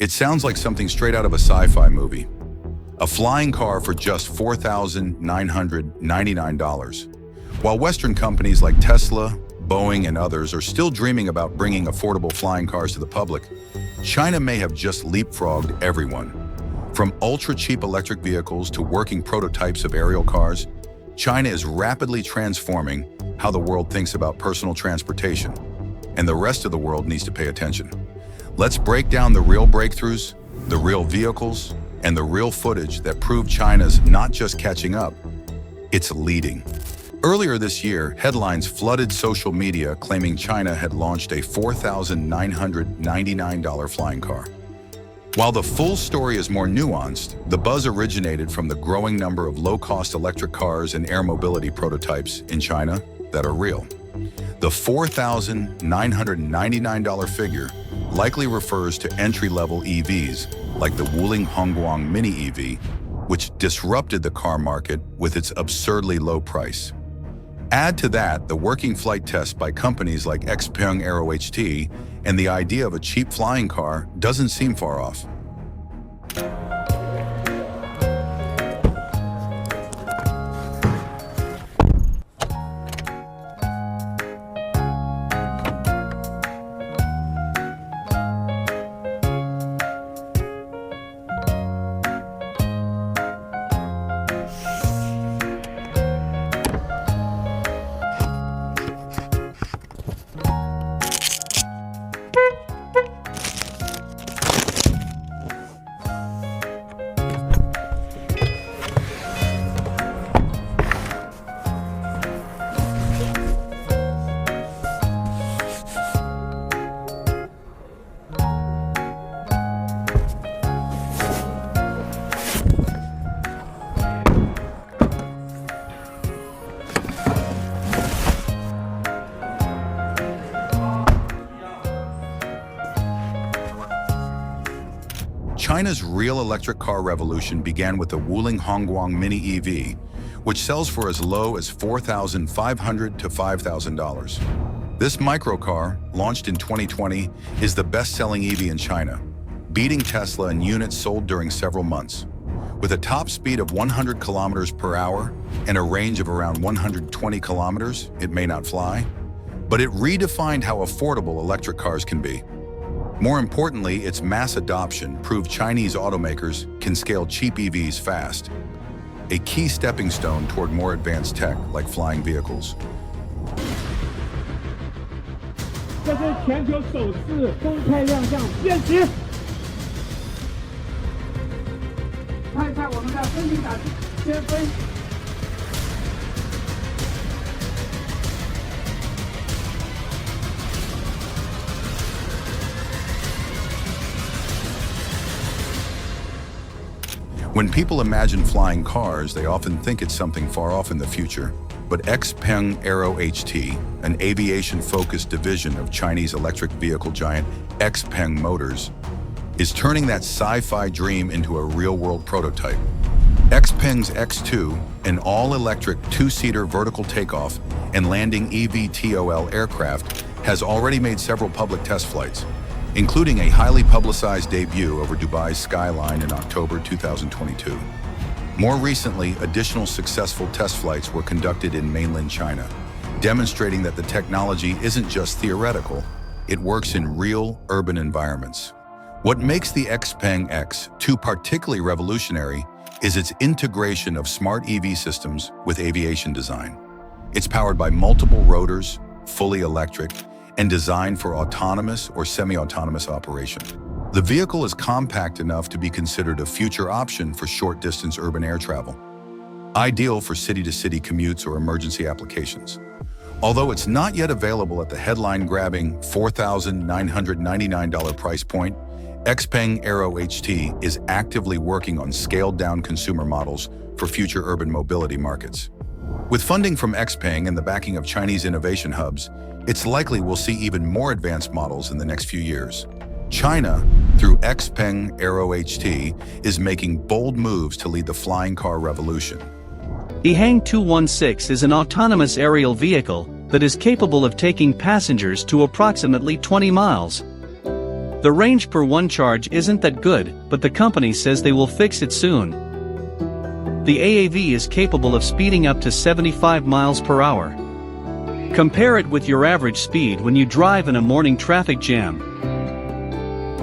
It sounds like something straight out of a sci-fi movie. A flying car for just $4,999. While Western companies like Tesla, Boeing, and others are still dreaming about bringing affordable flying cars to the public, China may have just leapfrogged everyone. From ultra-cheap electric vehicles to working prototypes of aerial cars, China is rapidly transforming how the world thinks about personal transportation, and the rest of the world needs to pay attention. Let's break down the real breakthroughs, the real vehicles, and the real footage that prove China's not just catching up, it's leading. Earlier this year, headlines flooded social media claiming China had launched a $4,999 flying car. While the full story is more nuanced, the buzz originated from the growing number of low-cost electric cars and air mobility prototypes in China that are real. The $4,999 figure likely refers to entry-level EVs, like the Wuling Hongguang Mini EV, which disrupted the car market with its absurdly low price. Add to that the working flight tests by companies like XPeng Aero HT, and the idea of a cheap flying car doesn't seem far off. China's real electric car revolution began with the Wuling Hongguang Mini EV, which sells for as low as $4,500 to $5,000. This microcar, launched in 2020, is the best-selling EV in China, beating Tesla in units sold during several months. With a top speed of 100 kilometers per hour and a range of around 120 kilometers, it may not fly, but it redefined how affordable electric cars can be. More importantly, its mass adoption proved Chinese automakers can scale cheap EVs fast, a key stepping stone toward more advanced tech like flying vehicles. 这是全球首次公开亮相电池。看一下我们的分离杆先锋。 When people imagine flying cars, they often think it's something far off in the future. But XPeng Aero HT, an aviation-focused division of Chinese electric vehicle giant XPeng Motors, is turning that sci-fi dream into a real-world prototype. XPeng's X2, an all-electric two-seater vertical takeoff and landing eVTOL aircraft, has already made several public test flights, including a highly publicized debut over Dubai's skyline in October 2022. More recently, additional successful test flights were conducted in mainland China, demonstrating that the technology isn't just theoretical, it works in real urban environments. What makes the XPeng X2 particularly revolutionary is its integration of smart EV systems with aviation design. It's powered by multiple rotors, fully electric, and designed for autonomous or semi-autonomous operation. The vehicle is compact enough to be considered a future option for short-distance urban air travel, ideal for city-to-city commutes or emergency applications. Although it's not yet available at the headline-grabbing $4,999 price point, XPeng Aero HT is actively working on scaled-down consumer models for future urban mobility markets. With funding from XPeng and the backing of Chinese innovation hubs, it's likely we'll see even more advanced models in the next few years. China, through XPeng Aero HT, is making bold moves to lead the flying car revolution. The Hang 216 is an autonomous aerial vehicle that is capable of taking passengers to approximately 20 miles. The range per one charge isn't that good, but the company says they will fix it soon. The AAV is capable of speeding up to 75 miles per hour. Compare it with your average speed when you drive in a morning traffic jam.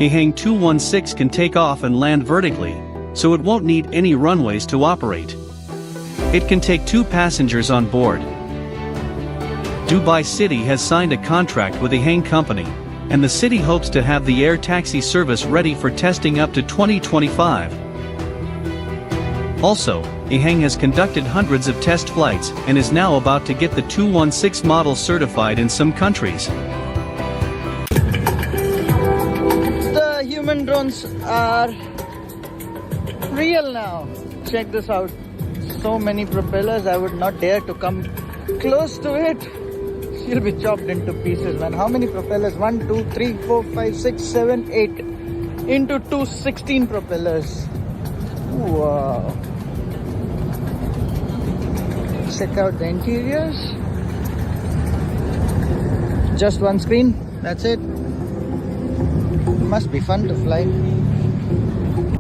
EHang 216 can take off and land vertically, so it won't need any runways to operate. It can take 2 passengers on board. Dubai City has signed a contract with EHang company, and the city hopes to have the air taxi service ready for testing up to 2025. Also, EHang has conducted hundreds of test flights and is now about to get the 216 model certified in some countries. The human drones are real now. Check this out. So many propellers, I would not dare to come close to it. You'll be chopped into pieces, man. How many propellers? 1, 2, 3, 4, 5, 6, 7, 8 into 2, 16 propellers. Wow. Check out the interiors. Just one screen, that's it. Must be fun to fly.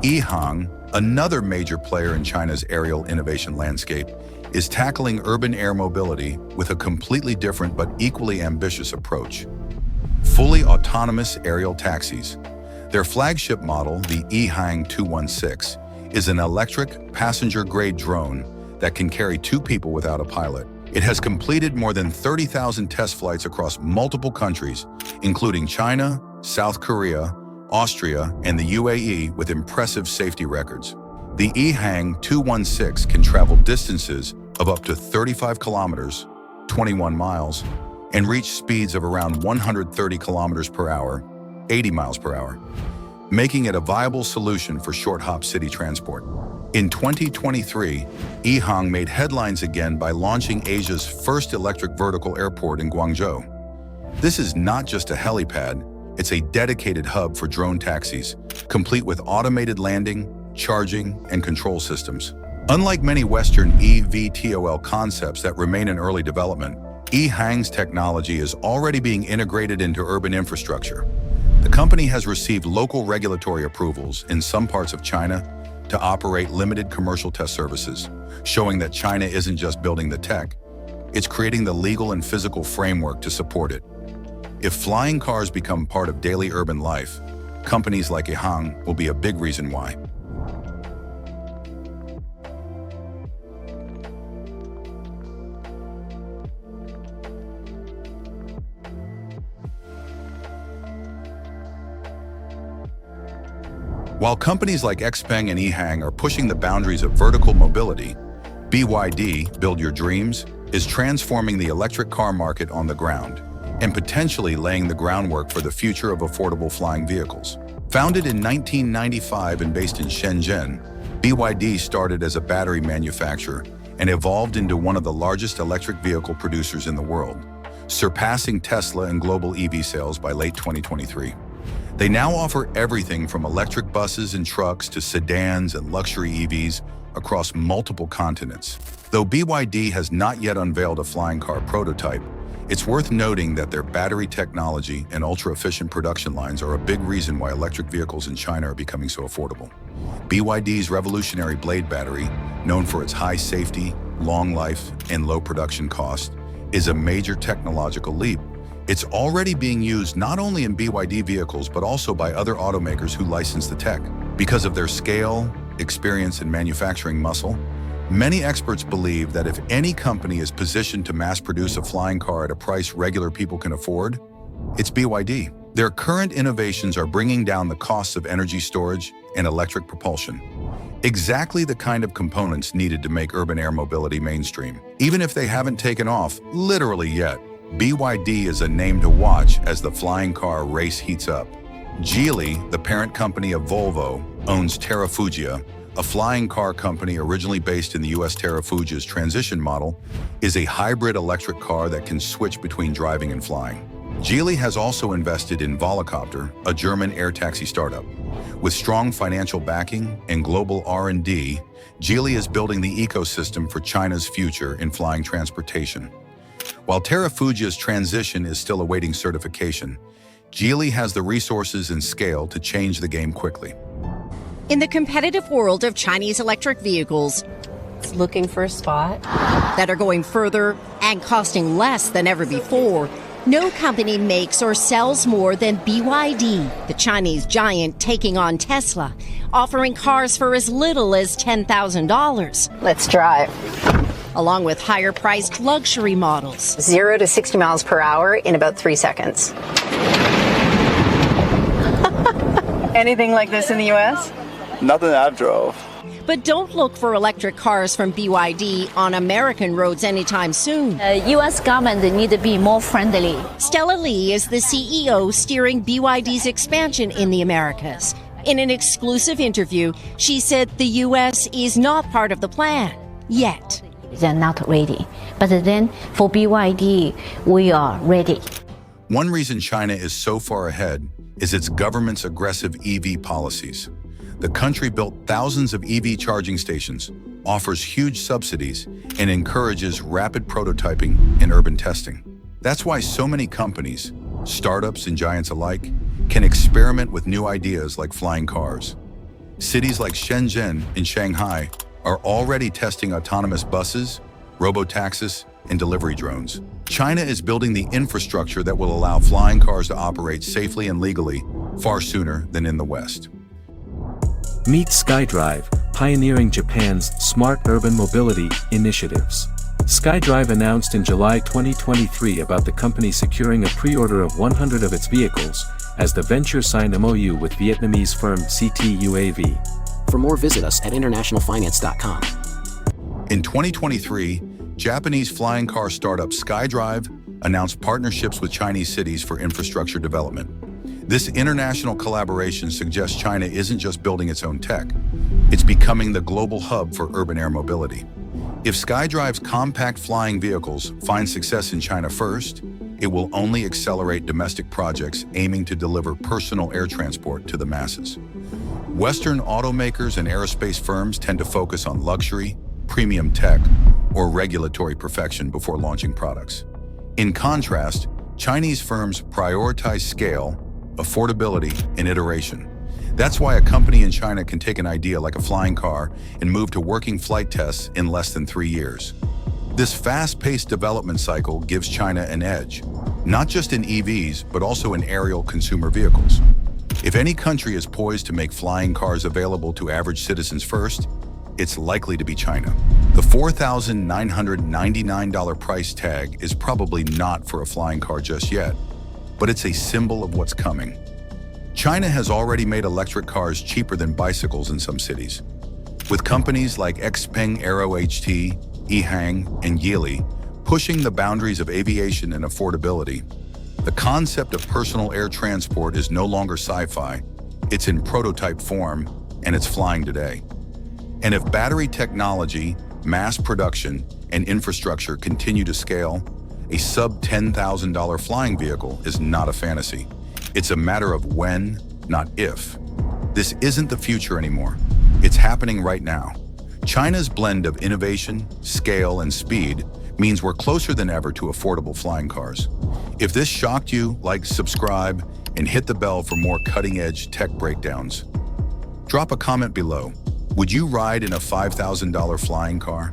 EHang, another major player in China's aerial innovation landscape, is tackling urban air mobility with a completely different but equally ambitious approach. Fully autonomous aerial taxis. Their flagship model, the EHang 216, is an electric, passenger-grade drone that can carry 2 people without a pilot. It has completed more than 30,000 test flights across multiple countries, including China, South Korea, Austria, and the UAE, with impressive safety records. The EHang 216 can travel distances of up to 35 kilometers, 21 miles, and reach speeds of around 130 kilometers per hour, 80 miles per hour, making it a viable solution for short-hop city transport. In 2023, EHang made headlines again by launching Asia's first electric vertical airport in Guangzhou. This is not just a helipad, it's a dedicated hub for drone taxis, complete with automated landing, charging, and control systems. Unlike many Western eVTOL concepts that remain in early development, EHang's technology is already being integrated into urban infrastructure. The company has received local regulatory approvals in some parts of China to operate limited commercial test services, showing that China isn't just building the tech, it's creating the legal and physical framework to support it. If flying cars become part of daily urban life, companies like EHang will be a big reason why. While companies like XPeng and EHang are pushing the boundaries of vertical mobility, BYD, Build Your Dreams, is transforming the electric car market on the ground and potentially laying the groundwork for the future of affordable flying vehicles. Founded in 1995 and based in Shenzhen, BYD started as a battery manufacturer and evolved into one of the largest electric vehicle producers in the world, surpassing Tesla in global EV sales by late 2023. They now offer everything from electric buses and trucks to sedans and luxury EVs across multiple continents. Though BYD has not yet unveiled a flying car prototype, it's worth noting that their battery technology and ultra-efficient production lines are a big reason why electric vehicles in China are becoming so affordable. BYD's revolutionary Blade battery, known for its high safety, long life, and low production cost, is a major technological leap. It's already being used not only in BYD vehicles but also by other automakers who license the tech. Because of their scale, experience, and manufacturing muscle, many experts believe that if any company is positioned to mass produce a flying car at a price regular people can afford, it's BYD. Their current innovations are bringing down the costs of energy storage and electric propulsion, exactly the kind of components needed to make urban air mobility mainstream. Even if they haven't taken off literally yet, BYD is a name to watch as the flying car race heats up. Geely, the parent company of Volvo, owns Terrafugia, a flying car company originally based in the US. Terrafugia's transition model is a hybrid electric car that can switch between driving and flying. Geely has also invested in Volocopter, a German air taxi startup. With strong financial backing and global R&D, Geely is building the ecosystem for China's future in flying transportation. While Terrafugia's transition is still awaiting certification, Geely has the resources and scale to change the game quickly. In the competitive world of Chinese electric vehicles Looking for a spot. that are going further and costing less than ever before, no company makes or sells more than BYD, the Chinese giant taking on Tesla, offering cars for as little as $10,000, Let's drive. along with higher-priced luxury models. 0 to 60 miles per hour in about 3 seconds. Anything like this in the U.S.? Nothing I've drove. But don't look for electric cars from BYD on American roads anytime soon. U.S. government need to be more friendly. Stella Lee is the CEO steering BYD's expansion in the Americas. In an exclusive interview, she said the U.S. is not part of the plan yet. They're not ready. But then for BYD, we are ready. One reason China is so far ahead is its government's aggressive EV policies. The country built thousands of EV charging stations, offers huge subsidies, and encourages rapid prototyping and urban testing. That's why so many companies, startups and giants alike, can experiment with new ideas like flying cars. Cities like Shenzhen and Shanghai are already testing autonomous buses, robotaxis, and delivery drones. China is building the infrastructure that will allow flying cars to operate safely and legally far sooner than in the West. Meet SkyDrive, pioneering Japan's smart urban mobility initiatives. SkyDrive announced in July 2023 about the company securing a pre-order of 100 of its vehicles, as the venture signed MOU with Vietnamese firm CTUAV. For more, visit us at internationalfinance.com. In 2023, Japanese flying car startup SkyDrive announced partnerships with Chinese cities for infrastructure development. This international collaboration suggests China isn't just building its own tech, it's becoming the global hub for urban air mobility. If SkyDrive's compact flying vehicles find success in China first, it will only accelerate domestic projects aiming to deliver personal air transport to the masses. Western automakers and aerospace firms tend to focus on luxury, premium tech, or regulatory perfection before launching products. In contrast, Chinese firms prioritize scale, affordability, and iteration. That's why a company in China can take an idea like a flying car and move to working flight tests in less than 3 years. This fast-paced development cycle gives China an edge, not just in EVs, but also in aerial consumer vehicles. If any country is poised to make flying cars available to average citizens first, it's likely to be China. The $4,999 price tag is probably not for a flying car just yet, but it's a symbol of what's coming. China has already made electric cars cheaper than bicycles in some cities. With companies like XPeng Aero HT, Ehang, and Geely pushing the boundaries of aviation and affordability, the concept of personal air transport is no longer sci-fi, it's in prototype form, and it's flying today. And if battery technology, mass production, and infrastructure continue to scale, a sub-$10,000 flying vehicle is not a fantasy. It's a matter of when, not if. This isn't the future anymore. It's happening right now. China's blend of innovation, scale, and speed means we're closer than ever to affordable flying cars. If this shocked you, like, subscribe, and hit the bell for more cutting-edge tech breakdowns. Drop a comment below. Would you ride in a $5,000 flying car?